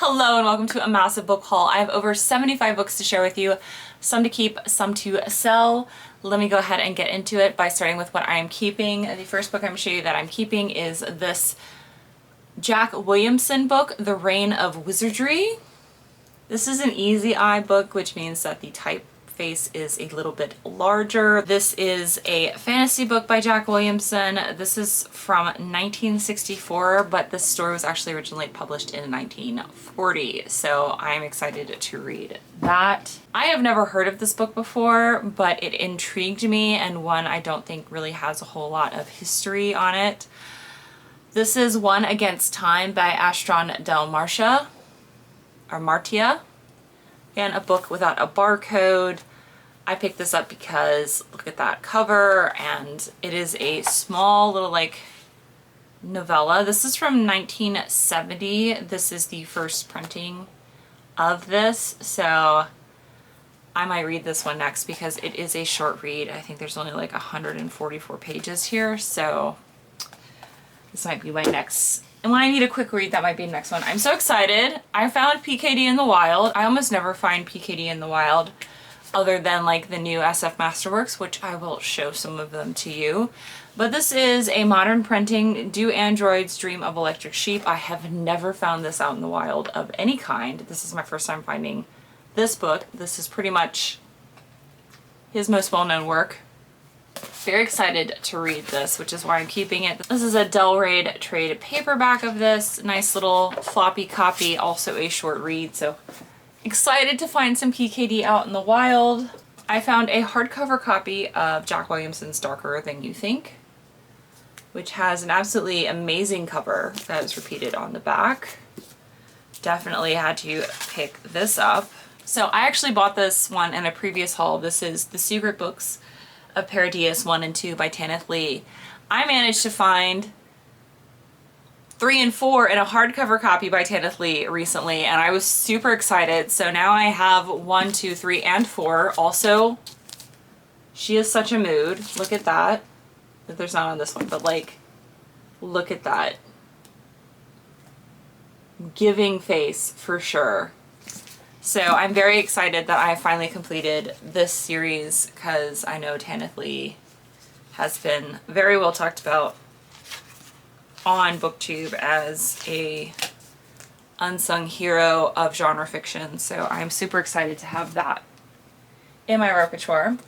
Hello and welcome to a massive book haul. I have over 75 books to share with you, some to keep, some to sell. Let me go ahead and get into it by starting with what I am keeping. The first book I'm going to show you that I'm keeping is this Jack Williamson book, The Reign of Wizardry. This is an easy eye book, which means that the typeface is a little bit larger. This is a fantasy book by Jack Williamson. This is from 1964, but this story was actually originally published in 1940, so I'm excited to read that. I have never heard of this book before, but it intrigued me, and one I don't think really has a whole lot of history on it. This is One Against Time by Astron Del Marcia, or Martia. Again, a book without a barcode. I picked this up because look at that cover, and it is a small little like novella. This is from 1970. This is the first printing of this, so I might read this one next because it is a short read. I think there's only like 144 pages here, so this might be my next. And when I need a quick read, that might be the next one. I'm so excited. I found PKD in the wild. I almost never find PKD in the wild other than like the new SF Masterworks, which I will show some of them to you. But this is a modern printing, Do Androids Dream of Electric Sheep. I have never found this out in the wild of any kind. This is my first time finding this book. This is pretty much his most well-known work. Very excited to read this, which is why I'm keeping it. This is a Del Raid trade paperback of this. Nice little floppy copy, also a short read, so excited to find some PKD out in the wild. I found a hardcover copy of Jack Williamson's Darker Than You Think, which has an absolutely amazing cover that is repeated on the back. Definitely had to pick this up. So I actually bought this one in a previous haul. This is The Secret Books of Paradies 1 and 2 by Tanith Lee. I managed to find 3 and 4 in a hardcover copy by Tanith Lee recently, and I was super excited. So now I have 1, 2, 3, and 4. Also, She Is Such a Mood. Look at that. There's not on this one, but like, look at that. Giving face for sure. So I'm very excited that I finally completed this series because I know Tanith Lee has been very well talked about on BookTube as a unsung hero of genre fiction. So I'm super excited to have that in my repertoire.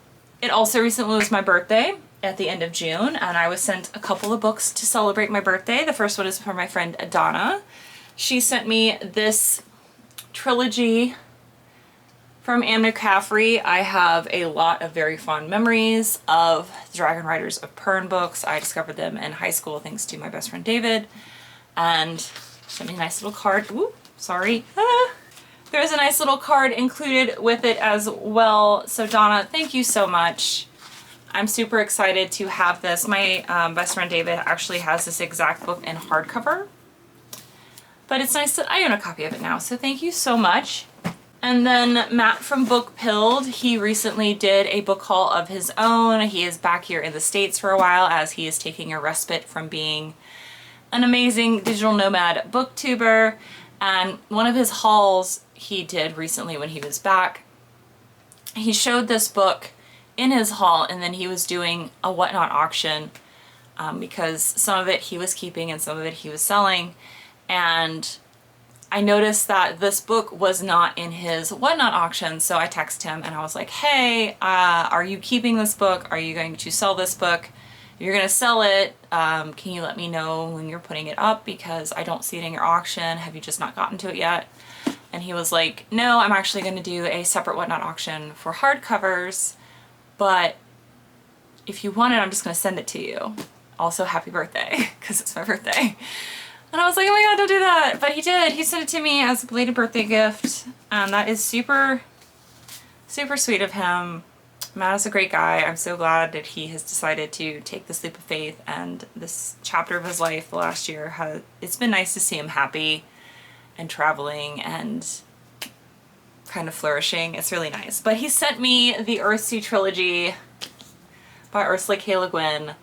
It also recently was my birthday at the end of June, and I was sent a couple of books to celebrate my birthday. The first one is from my friend Donna. She sent me this trilogy from Anne McCaffrey. I have a lot of very fond memories of the Dragon Riders of Pern books. I discovered them in high school thanks to my best friend David, and sent me a nice little card. Ooh, sorry. There's a nice little card included with it as well. So Donna, thank you so much. I'm super excited to have this. My best friend David actually has this exact book in hardcover, but it's nice that I own a copy of it now, so thank you so much. And then Matt from Book Pilled, he recently did a book haul of his own. He is back here in the States for a while as he is taking a respite from being an amazing digital nomad booktuber. And one of his hauls he did recently when he was back, he showed this book in his haul, and then he was doing a whatnot auction because some of it he was keeping and some of it he was selling. And I noticed that this book was not in his whatnot auction, so I texted him and I was like, hey, are you keeping this book? Are you going to sell this book? If you're gonna sell it, can you let me know when you're putting it up because I don't see it in your auction. Have you just not gotten to it yet? And he was like, no, I'm actually gonna do a separate whatnot auction for hardcovers, but if you want it, I'm just gonna send it to you. Also, happy birthday, because it's my birthday. And I was like, oh my god, don't do that. But he did. He sent it to me as a belated birthday gift. And that is super, super sweet of him. Matt is a great guy. I'm so glad that he has decided to take this leap of faith. And this chapter of his life the last year, it's been nice to see him happy and traveling and kind of flourishing. It's really nice. But he sent me the Earthsea trilogy by Ursula K. Le Guin.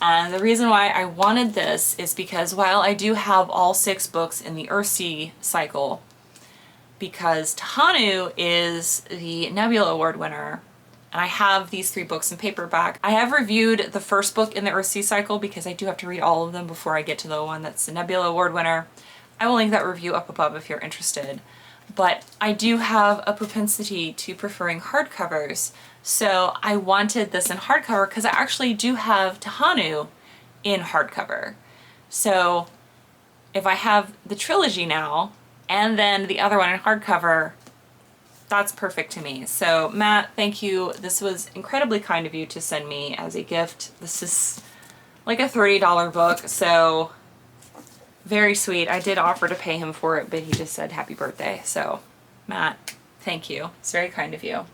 And the reason why I wanted this is because while I do have all 6 books in the Earthsea cycle, because Tahanu is the Nebula Award winner. And I have these 3 books in paperback. I have reviewed the first book in the Earthsea cycle because I do have to read all of them before I get to the one that's the Nebula Award winner. I will link that review up above if you're interested. But I do have a propensity to preferring hardcovers. So I wanted this in hardcover because I actually do have Tahanu in hardcover. So if I have the trilogy now and then the other one in hardcover, that's perfect to me. So Matt, thank you. This was incredibly kind of you to send me as a gift. This is like a $30 book, so very sweet. I did offer to pay him for it, but he just said happy birthday. So Matt, thank you. It's very kind of you.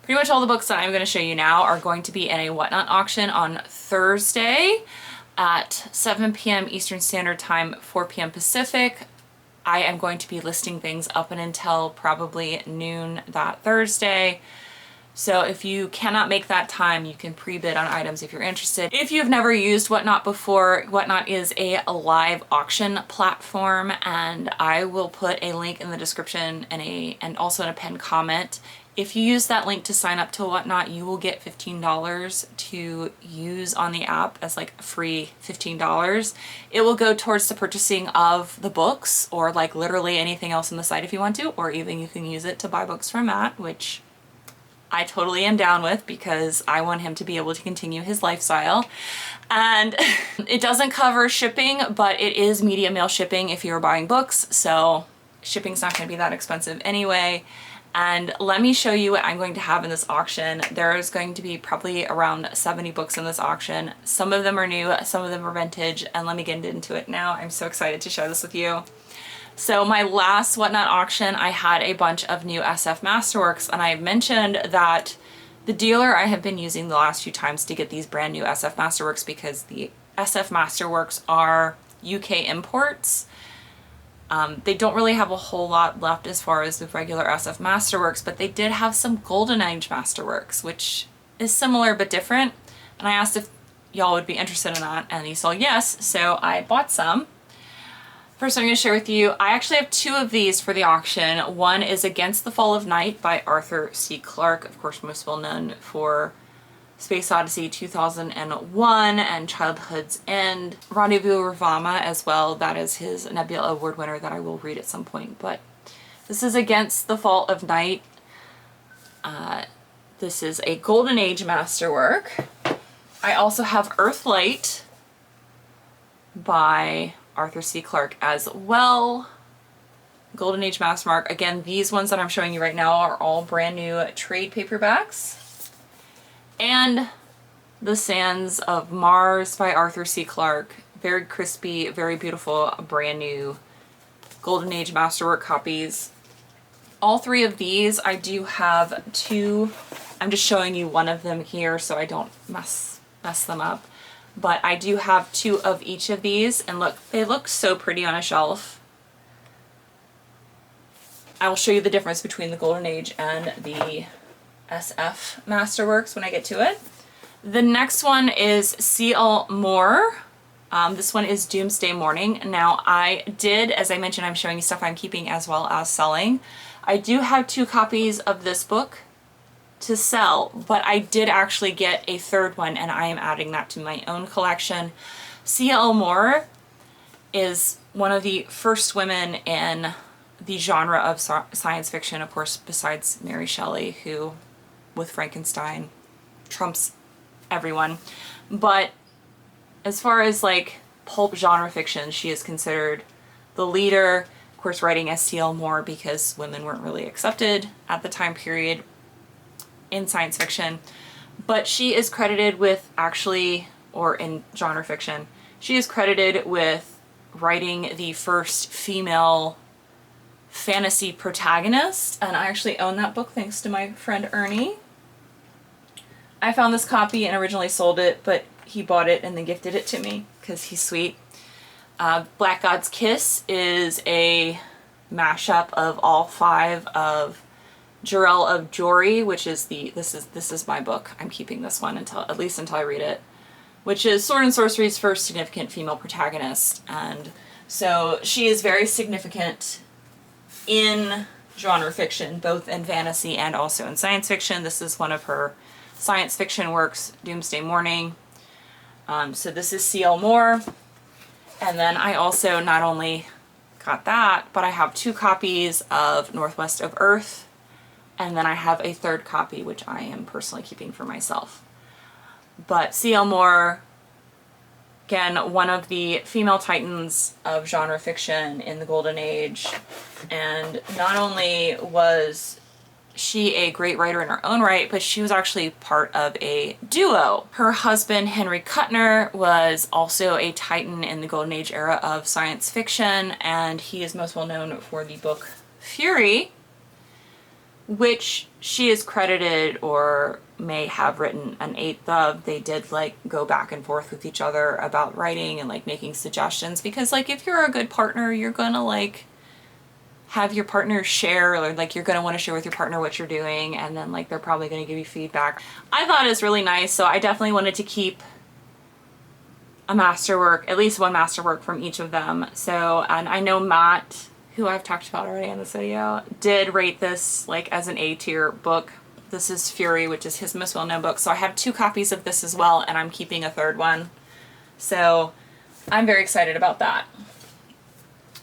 Pretty much all the books that I'm going to show you now are going to be in a Whatnot auction on Thursday at 7 p.m. Eastern Standard Time, 4 p.m. Pacific. I am going to be listing things up and until probably noon that Thursday. So if you cannot make that time, you can pre-bid on items if you're interested. If you've never used Whatnot before, Whatnot is a live auction platform, and I will put a link in the description and also in a pinned comment. If you use that link to sign up to Whatnot, you will get $15 to use on the app as like free $15. It will go towards the purchasing of the books or like literally anything else on the site if you want to, or even you can use it to buy books from Matt, which I totally am down with because I want him to be able to continue his lifestyle. And it doesn't cover shipping, but it is media mail shipping if you're buying books, so shipping's not going to be that expensive anyway. And let me show you what I'm going to have in this auction. There's going to be probably around 70 books in this auction. Some of them are new, some of them are vintage, and let me get into it now. I'm so excited to share this with you. So my last Whatnot auction, I had a bunch of new SF Masterworks, and I mentioned that the dealer I have been using the last few times to get these brand new SF Masterworks, because the SF Masterworks are UK imports. They don't really have a whole lot left as far as the regular SF Masterworks, but they did have some Golden Age Masterworks, which is similar but different. And I asked if y'all would be interested in that, and he said yes, so I bought some. First I'm going to share with you, I actually have 2 of these for the auction. One is Against the Fall of Night by Arthur C. Clarke, of course most well known for Space Odyssey 2001 and Childhood's End. Rendezvous Ravama as well, that is his Nebula Award winner that I will read at some point. But this is Against the Fall of Night. This is a Golden Age masterwork. I also have Earthlight by Arthur C. Clarke as well. Golden Age masterwork. Again, these ones that I'm showing you right now are all brand new trade paperbacks. And The Sands of Mars by Arthur C. Clarke. Very crispy, very beautiful, brand new Golden Age Masterwork copies. All 3 of these, I do have 2. I'm just showing you one of them here so I don't mess them up. But I do have 2 of each of these, and look, they look so pretty on a shelf. I will show you the difference between the Golden Age and the SF Masterworks when I get to it. The next one is C.L. Moore. This one is Doomsday Morning. Now I did, as I mentioned, I'm showing you stuff I'm keeping as well as selling. I do have 2 copies of this book to sell, but I did actually get a 3rd one, and I am adding that to my own collection. C.L. Moore is one of the first women in the genre of science fiction, of course, besides Mary Shelley, who with Frankenstein trumps everyone. But as far as like pulp genre fiction, she is considered the leader, of course writing as C.L. Moore because women weren't really accepted at the time period in science fiction. But she is credited with actually, or in genre fiction, she is credited with writing the first female fantasy protagonist, and I actually own that book thanks to my friend Ernie. I found this copy and originally sold it, but he bought it and then gifted it to me because he's sweet. Black God's Kiss is a mashup of all 5 of Jarell of Jory, which is this is my book. I'm keeping this one at least until I read it, which is Sword and Sorcery's first significant female protagonist, and so she is very significant in genre fiction, both in fantasy and also in science fiction. This is one of her science fiction works, Doomsday Morning. So this is C.L. Moore. And then I also not only got that, but I have 2 copies of Northwest of Earth. And then I have a 3rd copy, which I am personally keeping for myself. But C.L. Moore, again, one of the female titans of genre fiction in the Golden Age. And not only was she a great writer in her own right, but she was actually part of a duo. Her husband, Henry Kuttner, was also a titan in the Golden Age era of science fiction, and he is most well known for the book Fury, which she is credited or may have written an 1/8 of. They did like go back and forth with each other about writing and like making suggestions, because like if you're a good partner, you're gonna like have your partner share, or like you're gonna want to share with your partner what you're doing, and then like they're probably gonna give you feedback. I thought it was really nice, so I definitely wanted to keep a masterwork, at least one masterwork from each of them. So, and I know Matt, who I've talked about already in this video, did rate this like as an A tier book. This is Fury, which is his most well-known book. So I have 2 copies of this as well, and I'm keeping a 3rd one. So I'm very excited about that.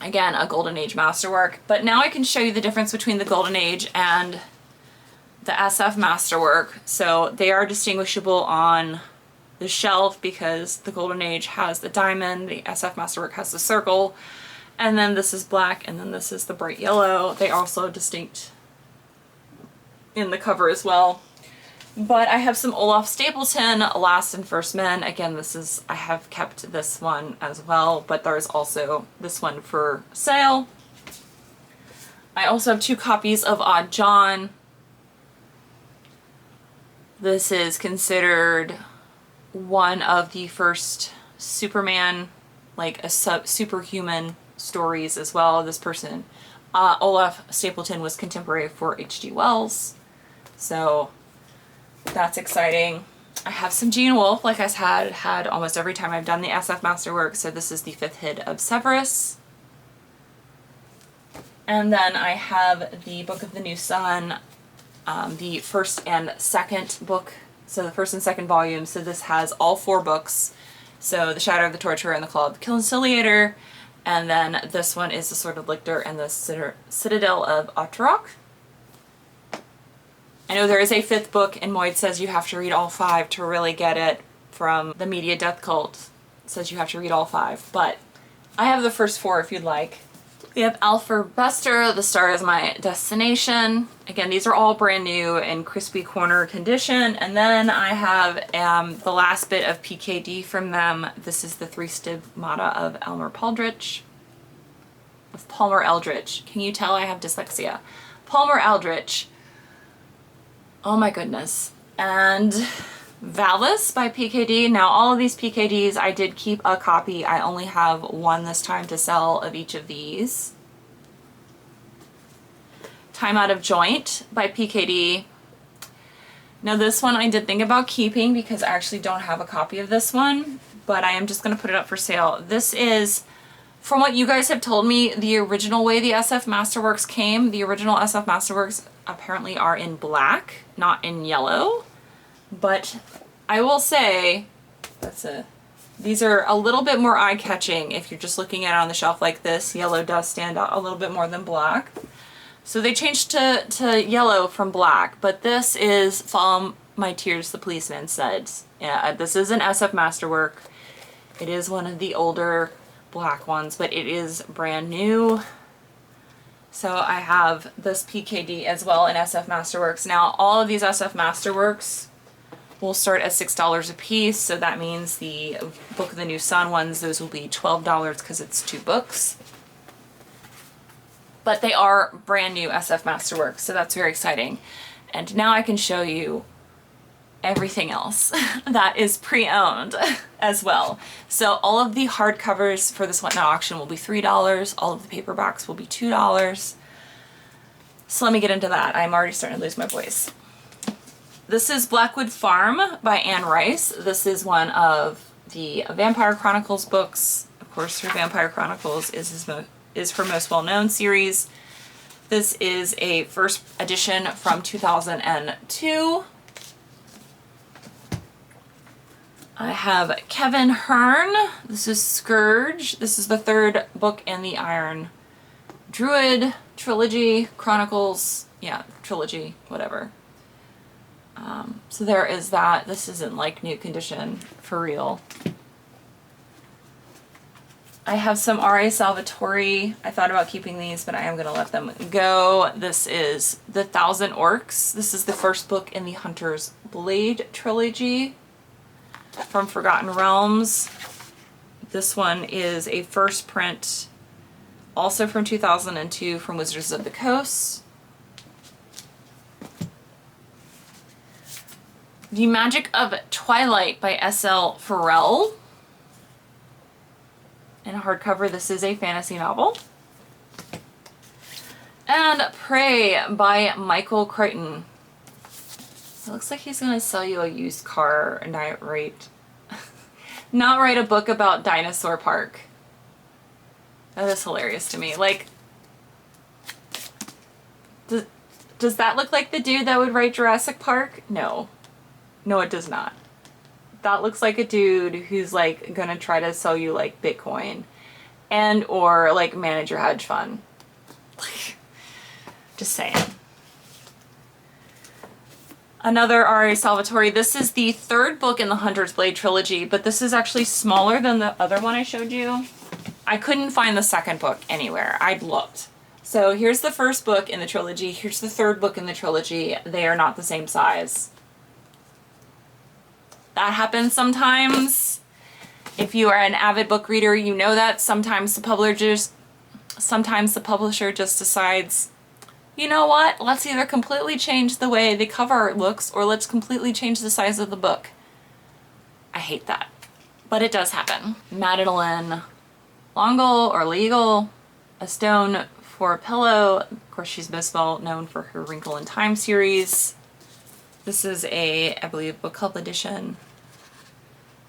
Again, a Golden Age masterwork. But now I can show you the difference between the Golden Age and the SF masterwork. So they are distinguishable on the shelf because the Golden Age has the diamond, the SF masterwork has the circle, and then this is black, and then this is the bright yellow. They are also distinct in the cover as well. But I have some Olaf Stapleton, Last and First Men. Again, this is, I have kept this one as well, but there's also this one for sale. I also have 2 copies of Odd John. This is considered one of the first Superman, like a superhuman stories as well. This person, Olaf Stapleton, was contemporary for H.G. Wells. So that's exciting. I have some Gene Wolfe, like I've had almost every time I've done the SF Masterwork. So this is the 5th hit of Severus. And then I have the Book of the New Sun, the 1st and 2nd book. So the 1st and 2nd volume. So this has all 4 books. So The Shadow of the Torturer and the Claw of the Conciliator. And then this one is The Sword of Lictor and the Citadel of Otterok. I know there is a 5th book, and Moid says you have to read all 5 to really get it from the Media Death Cult. It says you have to read all 5, but I have the first 4 if you'd like. We have Alfred Bester, The Star Is My Destination. Again, these are all brand new in crispy corner condition. And then I have the last bit of PKD from them. This is the 3 Stigmata of Palmer Eldritch. Can you tell I have dyslexia? Palmer Eldritch. Oh my goodness. And Valis by PKD. Now all of these PKDs, I did keep a copy. I only have 1 this time to sell of each of these. Time Out of Joint by PKD. Now this one I did think about keeping because I actually don't have a copy of this one, but I am just going to put it up for sale. This is, from what you guys have told me, the original way the SF Masterworks came. The original SF Masterworks apparently are in black, not in yellow. But I will say, these are a little bit more eye-catching if you're just looking at it on the shelf like this. Yellow does stand out a little bit more than black. So they changed to yellow from black, but this is Follow My Tears, the Policeman Said. Yeah, this is an SF Masterwork. It is one of the older black ones, but it is brand new. So I have this PKD as well in SF Masterworks. Now all of these SF Masterworks will start at $6 a piece, so that means the Book of the New Sun ones, those will be $12 because it's 2 books. But they are brand new SF Masterworks, so that's very exciting. And now I can show you everything else that is pre-owned as well. So all of the hardcovers for this Whatnot auction will be $3. All of the paperbacks will be $2. So let me get into that. I'm already starting to lose my voice. This is Blackwood Farm by Anne Rice. This is one of the Vampire Chronicles books. Of course, her Vampire Chronicles is her most well-known series. This is a first edition from 2002. I have Kevin Hearn. This is Scourge. This is the third book in the Iron Druid trilogy, Chronicles, yeah, trilogy, whatever. So there is that. This isn't like new condition for real. I have some R.A. Salvatore. I thought about keeping these, but I am going to let them go. This is The Thousand Orcs. This is the first book in the Hunter's Blade trilogy from Forgotten Realms. This one is a first print, also from 2002, from Wizards of the Coast. The Magic of Twilight by S.L. Farrell. In hardcover, this is a fantasy novel. And Prey by Michael Crichton. It looks like he's going to sell you a used car and not write a book about Dinosaur Park. That is hilarious to me. Like, does that look like the dude that would write Jurassic Park? No. No, it does not. That looks like a dude who's like gonna try to sell you like Bitcoin and or like manage your hedge fund. Just saying. Another R.A. Salvatore. This is the third book in the Hunter's Blade trilogy, but this is actually smaller than the other one I showed you. I couldn't find the second book anywhere. I'd looked. So here's the first book in the trilogy. Here's the third book in the trilogy. They are not the same size. That happens sometimes. If you are an avid book reader, you know that sometimes the publisher just decides, you know what, let's either completely change the way the cover art looks or let's completely change the size of the book. I hate that, but it does happen. Madeline Longle or Legal, A Stone for a Pillow. Of course, she's most well known for her Wrinkle in Time series. This is a, I believe, book club edition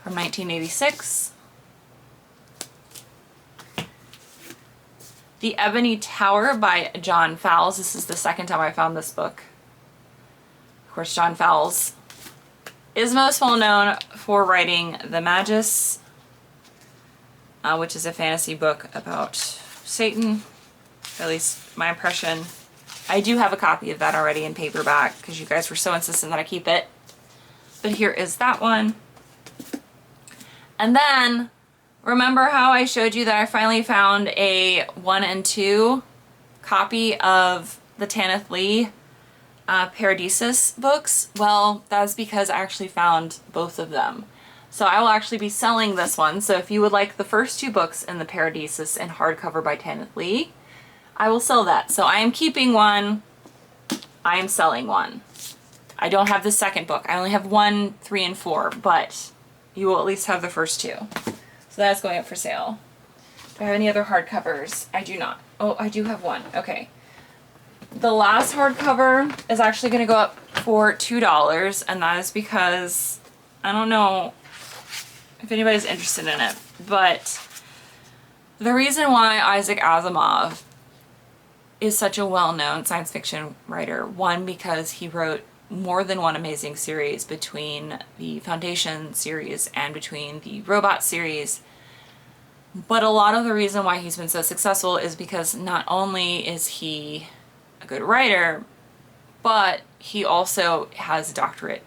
from 1986. The Ebony Tower by John Fowles. This is the second time I found this book. Of course, John Fowles is most well known for writing The Magus, which is a fantasy book about Satan, at least my impression. I do have a copy of that already in paperback because you guys were so insistent that I keep it. But here is that one. And then, remember how I showed you that I finally found a 1 and 2 copy of the Tanith Lee Paradisus books? Well, that's because I actually found both of them. So I will actually be selling this one. So if you would like the first 2 books in the Paradisus in hardcover by Tanith Lee, I will sell that. So I am keeping one, I am selling one. I don't have the second book. I only have 1, 3, and 4, but you will at least have the first 2. So that's going up for sale. Do I have any other hardcovers? I do not. Oh, I do have one. Okay. The last hardcover is actually going to go up for $2, and that is because I don't know if anybody's interested in it, but the reason why Isaac Asimov is such a well-known science fiction writer, one, because he wrote more than one amazing series between the Foundation series and between the Robot series. But a lot of the reason why he's been so successful is because not only is he a good writer, but he also has a doctorate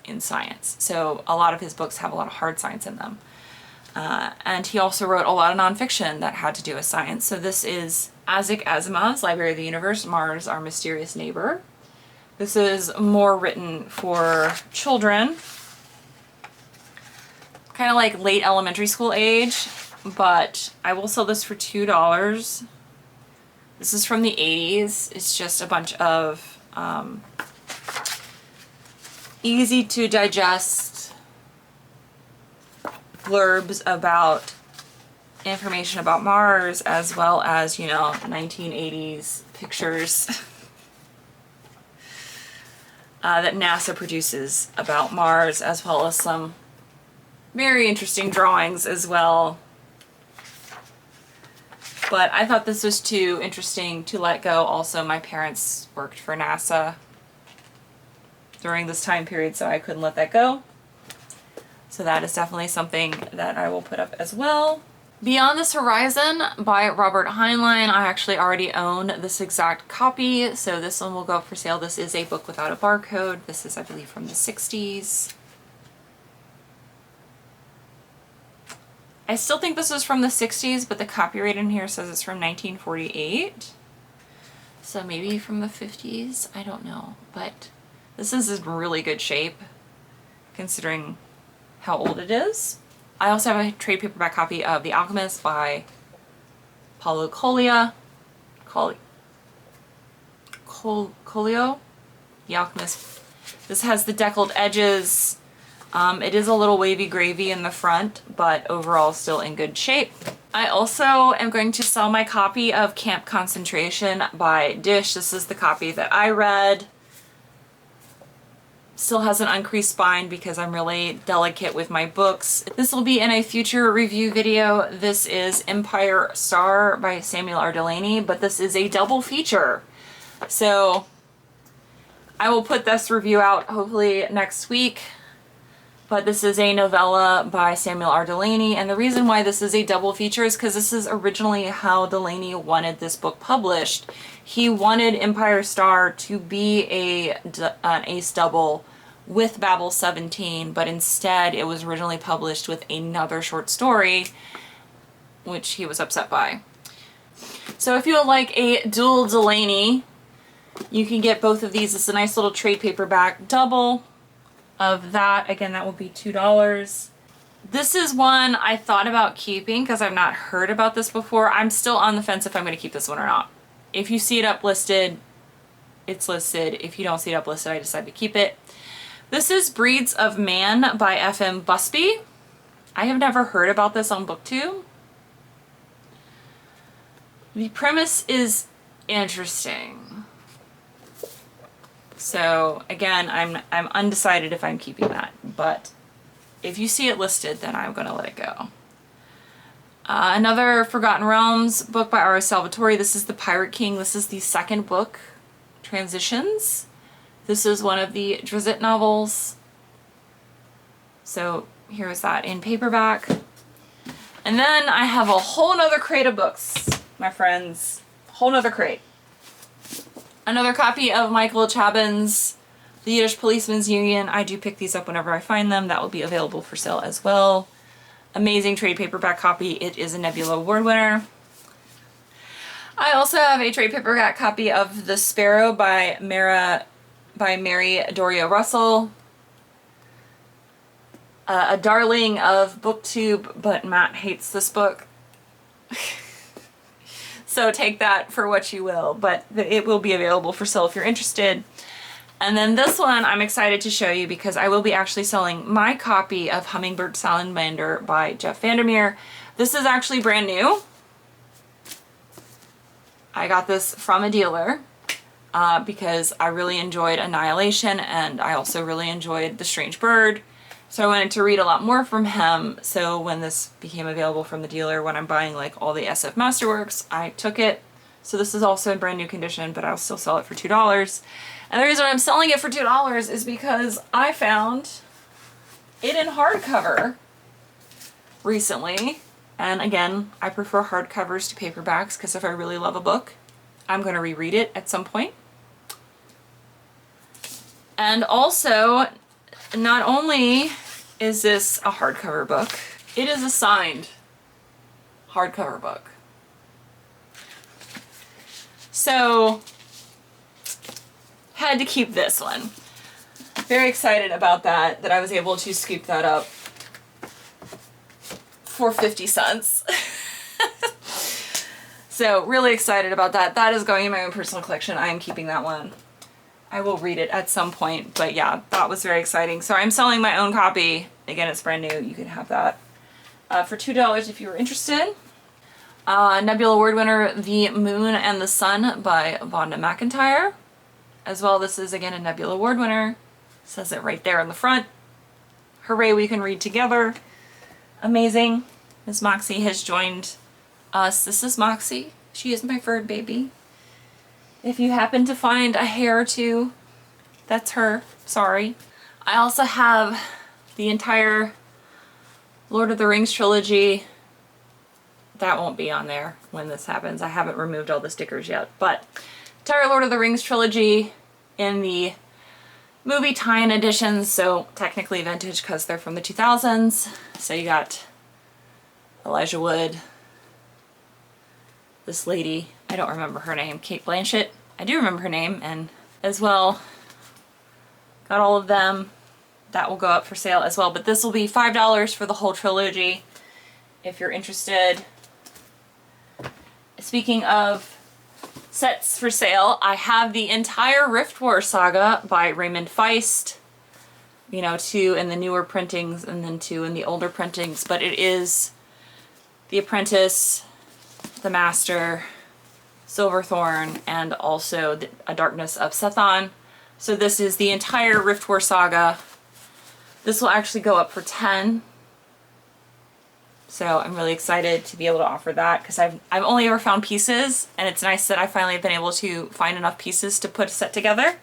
in science. So a lot of his books have a lot of hard science in them. And he also wrote a lot of nonfiction that had to do with science. So this is Isaac Asimov's Library of the Universe, Mars, Our Mysterious Neighbor. This is more written for children, kind of like late elementary school age, but I will sell this for $2. This is from the 80s. It's just a bunch of easy to digest blurbs about information about Mars, as well as, you know, 1980s pictures that NASA produces about Mars, as well as some very interesting drawings as well. but I thought this was too interesting to let go. Also, my parents worked for NASA during this time period, so I couldn't let that go. So that is definitely something that I will put up as well. Beyond This Horizon by Robert Heinlein, I actually already own this exact copy, so this one will go up for sale. This is a book without a barcode. This is, I believe, from the 60s. I still think this is from the 60s, but the copyright in here says it's from 1948. So maybe from the 50s, I don't know. But this is in really good shape, considering how old it is. I also have a trade paperback copy of The Alchemist by Paulo Coelho. Coelho? The Alchemist. This has the deckled edges. It is a little wavy gravy in the front, but overall still in good shape. I also am going to sell my copy of Camp Concentration by Dish. This is the copy that I read. Still has an uncreased spine because I'm really delicate with my books. This will be in a future review video. This is Empire Star by Samuel R. Delany, but this is a double feature. So I will put this review out hopefully next week. But this is a novella by Samuel R. Delany, and the reason why this is a double feature is because this is originally how Delany wanted this book published. He wanted Empire Star to be an ace double with Babel 17, but instead it was originally published with another short story, which he was upset by. So if you would like a dual Delany, you can get both of these. It's a nice little trade paperback double of that. Again, that will be $2. This is one I thought about keeping because I've not heard about this before. I'm still on the fence if I'm going to keep this one or not. If you see it up listed, it's listed. If you don't see it up listed, I decide to keep it. This is Breeds of Man by F.M. Busby. I have never heard about this on BookTube. The premise is interesting. So again, I'm undecided if I'm keeping that, but if you see it listed, then I'm going to let it go. Another Forgotten Realms book by R.S. Salvatore. This is The Pirate King. This is the second book, Transitions. This is one of the Drizzt novels. So here is that in paperback. And then I have a whole nother crate of books, my friends. Whole nother crate. Another copy of Michael Chabon's The Yiddish Policeman's Union. I do pick these up whenever I find them. That will be available for sale as well. Amazing trade paperback copy. It is a Nebula Award winner. I also have a trade paperback copy of The Sparrow by Mary Doria Russell. A darling of BookTube, but Matt hates this book. So take that for what you will, but it will be available for sale if you're interested. And then this one I'm excited to show you because I will be actually selling my copy of Hummingbird Salamander by Jeff Vandermeer. This is actually brand new. I got this from a dealer because I really enjoyed Annihilation and I also really enjoyed The Strange Bird. So I wanted to read a lot more from him, so when this became available from the dealer, when I'm buying like all the SF Masterworks, I took it. So this is also in brand new condition, but I'll still sell it for $2. And the reason I'm selling it for $2 is because I found it in hardcover recently. And again, I prefer hardcovers to paperbacks because if I really love a book, I'm going to reread it at some point. And also, not only is this a hardcover book, it is a signed hardcover book. So, had to keep this one. Very excited about that I was able to scoop that up for 50 cents. So, really excited about that. That is going in my own personal collection. I am keeping that one. I will read it at some point, but yeah, that was very exciting. So I'm selling my own copy. Again, it's brand new. You can have that for $2 if you were interested. Nebula Award winner, The Moon and the Sun by Vonda McIntyre. As well, this is again a Nebula Award winner. Says it right there in the front. Hooray, we can read together. Amazing. Ms. Moxie has joined us. This is Moxie. She is my furred baby. If you happen to find a hair or two, that's her. Sorry. I also have the entire Lord of the Rings trilogy. That won't be on there when this happens. I haven't removed all the stickers yet, but entire Lord of the Rings trilogy in the movie tie-in editions, so technically vintage because they're from the 2000s. So you got Elijah Wood, this lady, I don't remember her name, Kate Blanchett. I do remember her name, and as well, got all of them. That will go up for sale as well, but this will be $5 for the whole trilogy if you're interested. Speaking of sets for sale, I have the entire Rift War saga by Raymond Feist. You know, 2 in the newer printings and then 2 in the older printings, but it is The Apprentice, The Master, Silverthorn, and also A Darkness of Sethon. So this is the entire Rift War saga. This will actually go up for $10. So I'm really excited to be able to offer that because I've only ever found pieces, and it's nice that I finally have been able to find enough pieces to put a set together.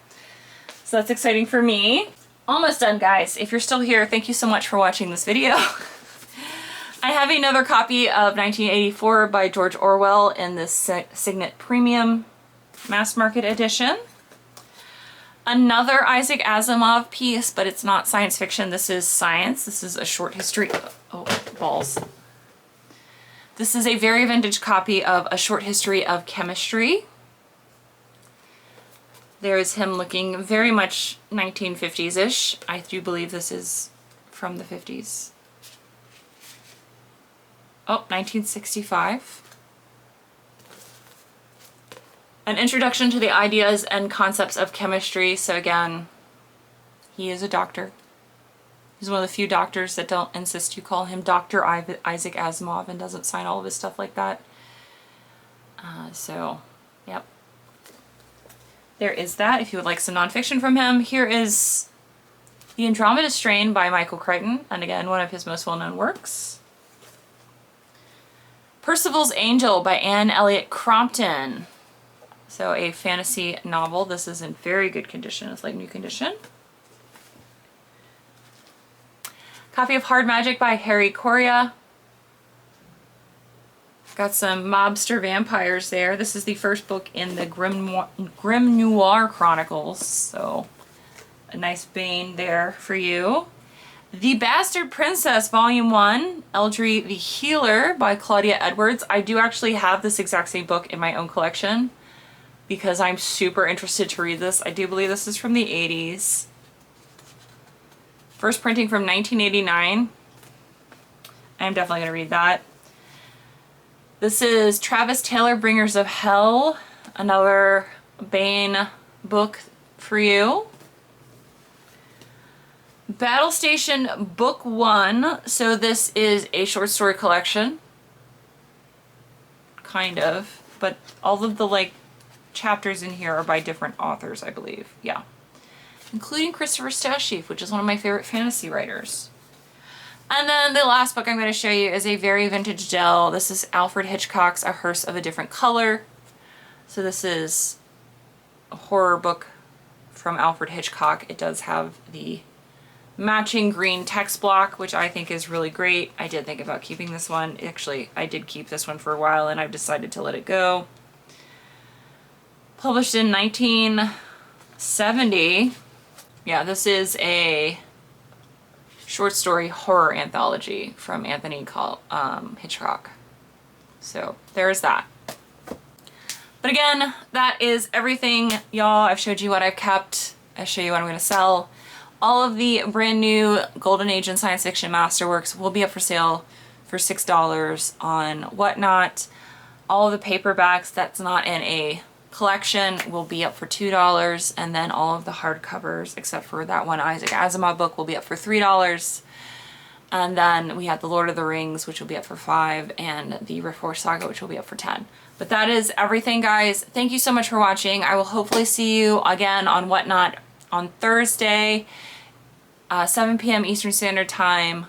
So that's exciting for me. Almost done, guys. If you're still here, thank you so much for watching this video. I have another copy of 1984 by George Orwell in this Signet Premium Mass Market Edition. Another Isaac Asimov piece, but it's not science fiction. This is science. This is a short history. Oh, balls. This is a very vintage copy of A Short History of Chemistry. There is him looking very much 1950s-ish. I do believe this is from the 50s. Oh, 1965. An introduction to the ideas and concepts of chemistry. So again, he is a doctor. He's one of the few doctors that don't insist you call him Dr. Isaac Asimov and doesn't sign all of his stuff like that. So, yep. There is that, if you would like some nonfiction from him. Here is The Andromeda Strain by Michael Crichton, and again, one of his most well-known works. Percival's Angel by Anne Elliot Crompton. So a fantasy novel. This is in very good condition. It's like new condition. Copy of Hard Magic by Harry Correa. Got some mobster vampires there. This is the first book in the Grim Noir Chronicles. So a nice Bane there for you. The Bastard Princess, Volume 1, Eldry the Healer by Claudia Edwards. I do actually have this exact same book in my own collection because I'm super interested to read this. I do believe this is from the 80s. First printing from 1989. I'm definitely going to read that. This is Travis Taylor, Bringers of Hell, another Bane book for you. Battle Station Book 1. So this is a short story collection. Kind of. But all of the like chapters in here are by different authors, I believe. Yeah. Including Christopher Stasheaf, which is one of my favorite fantasy writers. And then the last book I'm going to show you is a very vintage dell. This is Alfred Hitchcock's A Hearse of a Different Color. So this is a horror book from Alfred Hitchcock. It does have the matching green text block, which I think is really great. I did think about keeping this one. Actually, I did keep this one for a while and I've decided to let it go. Published in 1970. Yeah, this is a short story horror anthology from Anthony Hitchcock. So there's that. But again, that is everything, y'all. I've showed you what I've kept. I show you what I'm going to sell. All of the brand new Golden Age and Science Fiction Masterworks will be up for sale for $6 on Whatnot. All of the paperbacks that's not in a collection will be up for $2, and then all of the hardcovers, except for that one Isaac Asimov book, will be up for $3. And then we have the Lord of the Rings, which will be up for $5, and the Rift War Saga, which will be up for $10. But that is everything, guys. Thank you so much for watching. I will hopefully see you again on Whatnot on Thursday, 7 p.m. Eastern Standard Time,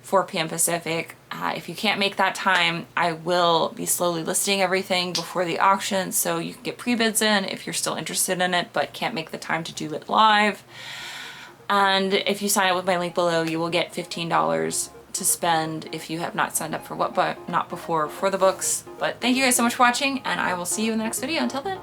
4 p.m. Pacific. If you can't make that time, I will be slowly listing everything before the auction, so you can get pre-bids in if you're still interested in it but can't make the time to do it live. And if you sign up with my link below, you will get $15 to spend if you have not signed up for What But Not Before for the books. But thank you guys so much for watching, and I will see you in the next video. Until then.